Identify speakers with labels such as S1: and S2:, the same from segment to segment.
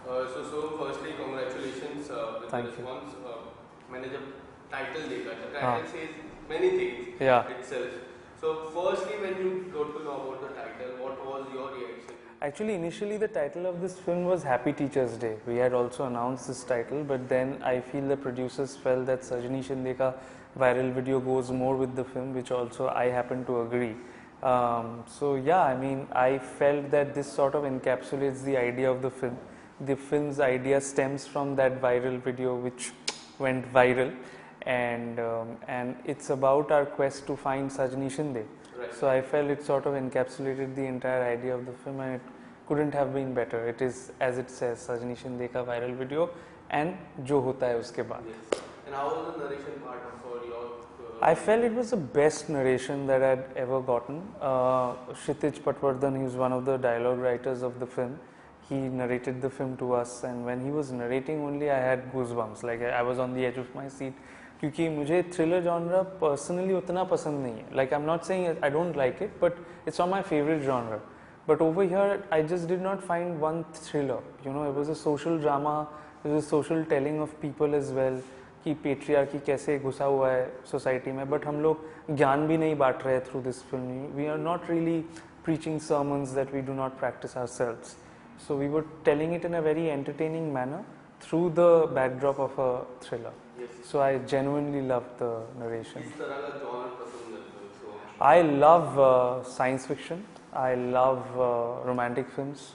S1: So firstly, congratulations with the response. मैंने जब title देखा, the title says many things itself. So firstly, when you got to know about the title, what was your reaction?
S2: Actually, initially the title of this film was Happy Teachers Day. We had also announced this title, but then I feel the producers felt that Sajini Shinde ka viral video goes more with the film, which also I happen to agree. So yeah, I mean, I felt that this sort of encapsulates the idea of the film. The film's idea stems from that viral video which went viral, and it's about our quest to find Sajini Shinde. So I felt it sort of encapsulated the entire idea of the film, and it couldn't have been better. It is, as it says, Sajini Shinde ka viral video and jo hota hai uske baad.
S1: Yes. And how was the narration part for your?
S2: I felt it was the best narration that I'd ever gotten. Kshitij Patwardhan, he was one of the dialogue writers of the film. He narrated the film to us, and when he was narrating only, I had goosebumps. Like I was on the edge of my seat. क्योंकि मुझे thriller genre personally उतना पसंद नहीं है. Like I'm not saying I don't like it, but it's not my favorite genre. But over here, I just did not find one thriller. You know, it was a social drama. It was a social telling of people as well. कि patriarchy कैसे घुसा हुआ है society में. But हम लोग ज्ञान भी नहीं बांट रहे through this film. We are not really preaching sermons that we do not practice ourselves. So we were telling it in a very entertaining manner through the backdrop of a thriller.
S1: Yes.
S2: So I genuinely loved the narration.
S1: किस तरह का genre पसंद है तो?
S2: I love science fiction. I love romantic films,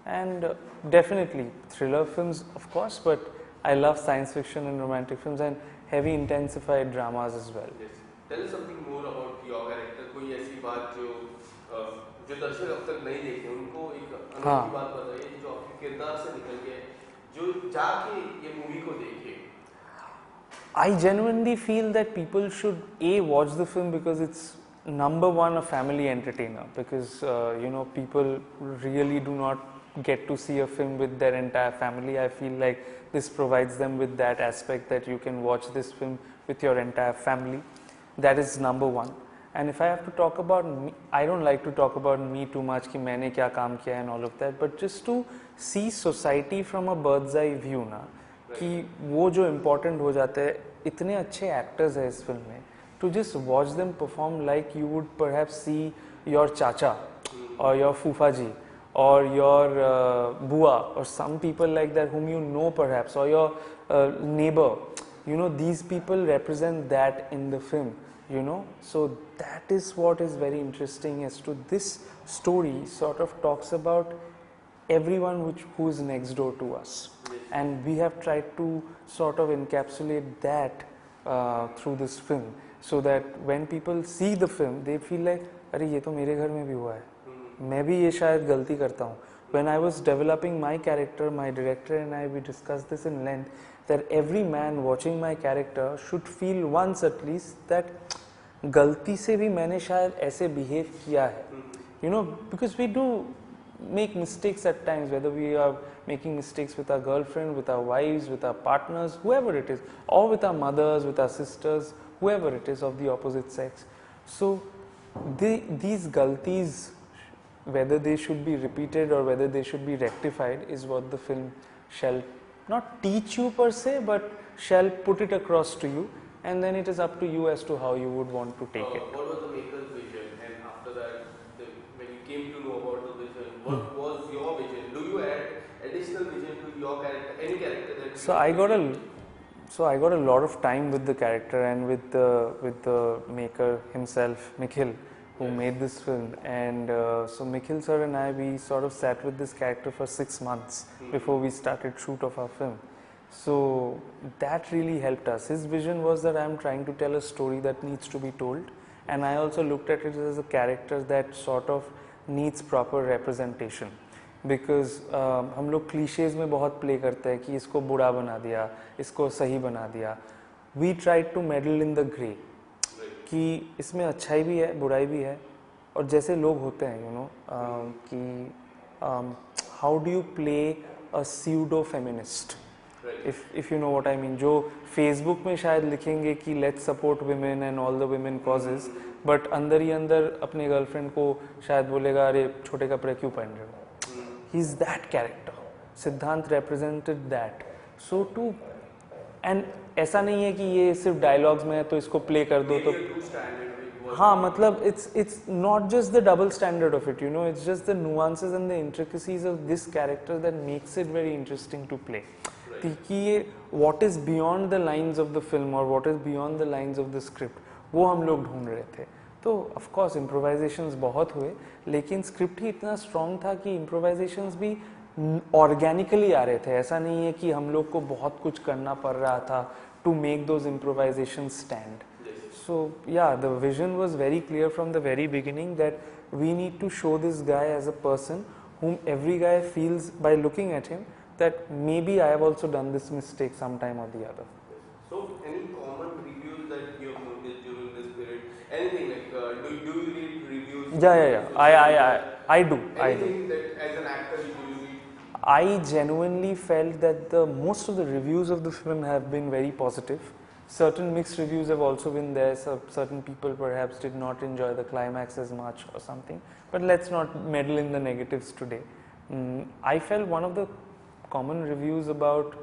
S2: and definitely thriller films, of course. But I love science fiction and romantic films and heavy intensified dramas as well.
S1: Yes. Tell us something more about your character. कोई ऐसी बात जो दर्शक अब तक नहीं देखे उनको एक अनोखी बात बताइए जो आपके किरदार से निकल के जो जाके ये मूवी को देखे.
S2: I genuinely feel that people should watch the film because it's number one a family entertainer, because you know, people really do not get to see a film with their entire family. I feel like this provides them with that aspect that you can watch this film with your entire family. That is number one. And if I have to talk about me, I don't like to talk about me too much कि मैंने क्या काम किया and all of that, but just to see society from a bird's eye view ना, कि वो जो important हो जाते हैं, इतने अच्छे actors हैं इस film में, to just watch them perform like you would perhaps see your chacha or your fufaji or your bua or some people like that whom you know perhaps, or your neighbor. You know, these people represent that in the film. You know, so that is what is very interesting as to this story sort of talks about everyone who is next door to us, and we have tried to sort of encapsulate that through this film, so that when people see the film they feel like अरे ये तो मेरे घर में भी हुआ है, मैं भी ये शायद गलती करता हूँ. When I was developing my character, my director and I, we discussed this in length, that every man watching my character should feel once at least that गलती से भी मैंने शायद ऐसे behave किया है. You know, because we do make mistakes at times, whether we are making mistakes with our girlfriend, with our wives, with our partners, whoever it is, or with our mothers, with our sisters, whoever it is of the opposite sex. So these galtis, whether they should be repeated or whether they should be rectified, is what the film shall not teach you per se, but shall put it across to you, and then it is up to you as to how you would want to take it.
S1: What was the maker's vision, and after that, when you came to know about the vision, what was your vision? Do you add additional vision to your character, any character that?
S2: So I got a lot of time with the character and with the maker himself, Nikhil, who made this film. And so Nikhil sir and I, we sort of sat with this character for 6 months before we started shoot of our film. So that really helped us. His vision was that I am trying to tell a story that needs to be told, and I also looked at it as a character that sort of needs proper representation. Because हम लोग cliches में बहुत play करते हैं कि इसको बुरा बना दिया, इसको सही बना दिया. We tried to meddle in the grey, कि इसमें अच्छाई भी है, बुराई भी है, और जैसे लोग होते हैं, you know, कि how do you play a pseudo feminist? If you know what I mean, जो Facebook में शायद लिखेंगे कि let's support women and all the women causes, but अंदर ही अंदर अपने girlfriend को शायद बोलेगा अरे छोटे कपड़े क्यों पहन रहे हो. He's that character. Siddhant represented that. So to and ऐसा नहीं है कि ये सिर्फ डायलॉग्स में है तो इसको प्ले कर दो तो हाँ मतलब it's not just the double standard of it, you know, it's just the nuances and the intricacies of this character that makes it very interesting to play. कि ये what is beyond the lines of the film or what is beyond the lines of the script वो हम लोग ढूंढ रहे थे. तो of course improvisations बहुत हुए लेकिन script ही इतना strong था कि improvisations भी ऑर्गेनिकली आ रहे थे. ऐसा नहीं है कि हम लोग को बहुत कुछ करना पड़ रहा था to make those improvisations stand. So yeah, the vision was very clear from the very beginning that we need to show this guy as a person whom every guy feels by looking at him that maybe I have also done this mistake sometime or the other.
S1: So any common reviews that you have noticed during this period? Anything like do you read reviews?
S2: Yeah. I do.
S1: Anything that as an actor you read?
S2: I genuinely felt that most of the reviews of the film have been very positive. Certain mixed reviews have also been there. So certain people perhaps did not enjoy the climax as much or something. But let's not meddle in the negatives today. I felt one of the common reviews about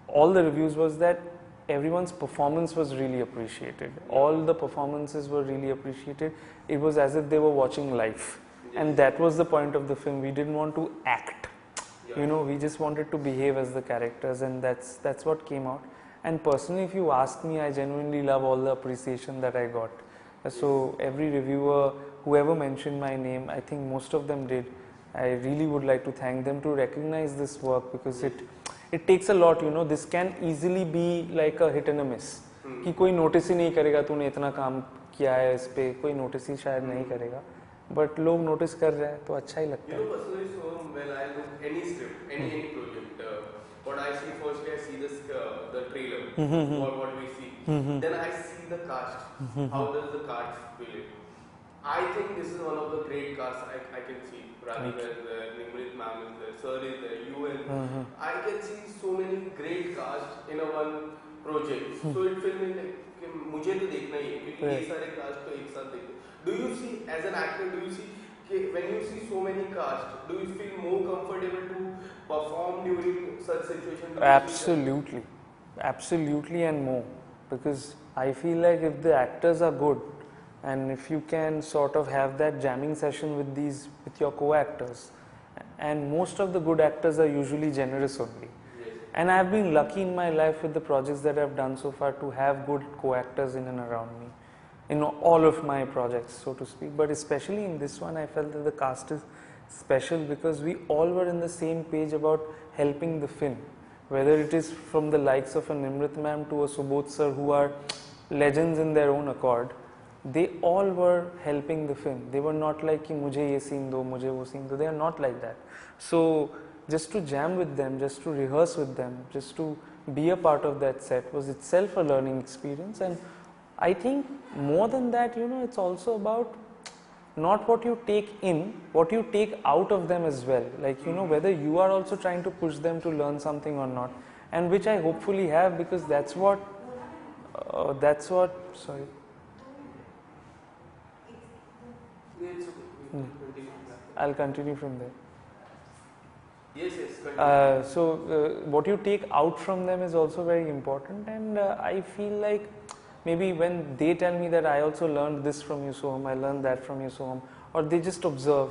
S2: all the reviews was that everyone's performance was really appreciated. All the performances were really appreciated. It was as if they were watching live. And that was the point of the film. We didn't want to act. You know, we just wanted to behave as the characters, and that's what came out. And personally, if you ask me, I genuinely love all the appreciation that I got. So every reviewer, whoever mentioned my name, I think most of them did. I really would like to thank them to recognize this work because it takes a lot, you know. This can easily be like a hit and a miss. कि कोई notice ही नहीं करेगा तूने इतना काम किया है इस पे, कोई notice ही शायद नहीं करेगा. But लोग notice कर रहे हैं तो अच्छा ही लगता है.
S1: You know, personally, so when I look any script, any project, what I see first, I see this the trailer or what we see. Then I see the cast. How does the cast feel it? I think this is one of the great casts I can see. Radhi is there, Nimrit ma'am is there, Sir is there, you and I can see so many great casts in a one project. So it feels like कि मुझे तो देखना ही है क्योंकि ये सारे cast तो एक साथ देखते. Do you see as an actor? Do you see when you see so many casts, do you feel more comfortable to perform during such situations?
S2: Absolutely and more, because I feel like if the actors are good and if you can sort of have that jamming session with your co-actors, and most of the good actors are usually generous only. And I have been lucky in my life with the projects that I have done so far to have good co-actors in and around me. In all of my projects, so to speak, but especially in this one, I felt that the cast is special because we all were in the same page about helping the film. Whether it is from the likes of a Nimrit ma'am to a Subodh sir, who are legends in their own accord, they all were helping the film. They were not like कि मुझे ये scene दो, मुझे वो scene दो. They are not like that. So just to jam with them, just to rehearse with them, just to be a part of that set was itself a learning experience. And I think more than that, you know, it's also about not what you take in, what you take out of them as well. Like, you know, whether you are also trying to push them to learn something or not, and which I hopefully have, because that's what, sorry. I'll continue from there.
S1: Yes.
S2: So what you take out from them is also very important, and I feel like maybe when they tell me that I also learned this from you, Soham, I learned that from you, Soham, or they just observe,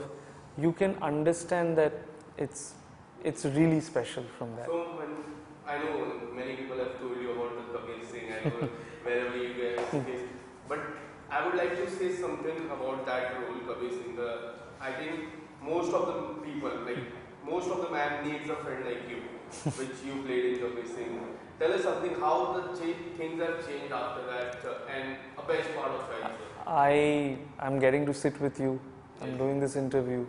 S2: you can understand that it's really special from that.
S1: So when I know many people have told you about the Kabir Singh and wherever you guys but I would like to say something about that role, Kabir Singh. I think most of the people, like most of the man needs a friend like you, which you played in Kabir Singh. Tell us something, how the things have changed after that and a best part of it.
S2: I'm getting to sit with you. I'm doing this interview.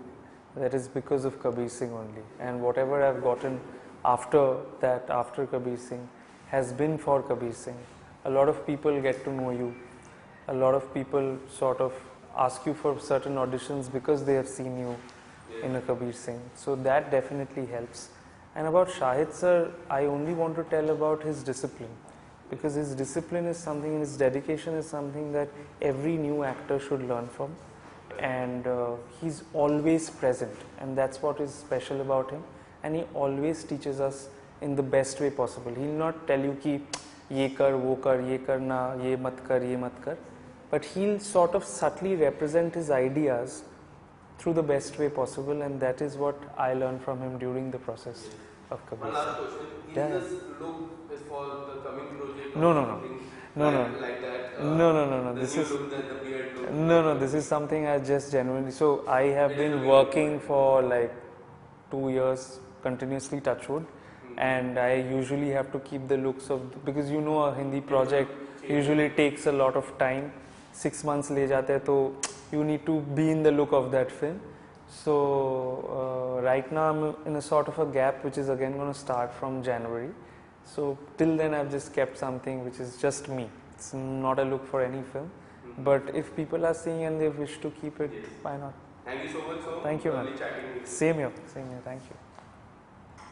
S2: That is because of Kabir Singh only. And whatever I've gotten after that, after Kabir Singh, has been for Kabir Singh. A lot of people get to know you. A lot of people sort of ask you for certain auditions because they have seen you in a Kabir Singh. So that definitely helps. And about Shahid sir, I only want to tell about his discipline, because his discipline is something, and his dedication is something that every new actor should learn from. And he's always present, and that's what is special about him. and he always teaches us in the best way possible. He will not tell you ki ye kar, wo kar, ye karna, ye mat kar, but he'll sort of subtly represent his ideas through the best way possible, and that is what I learned from him during the process of Kabir Singh.
S1: One last question. Is this look is for the coming project?
S2: No.
S1: Like that?
S2: No.
S1: This is look, the beard look.
S2: No. This is something I just genuinely. So I have been working for like 2 years continuously, touch wood, and I usually have to keep the looks of, because you know a Hindi project usually takes a lot of time. 6 months le jate hai, to you need to be in the look of that film. So right now I'm in a sort of a gap, which is again going to start from January. So till then I've just kept something which is just me. It's not a look for any film. But if people are seeing and they wish to keep it, why not?
S1: Thank you so much.
S2: Thank you, man. Same here. Thank you.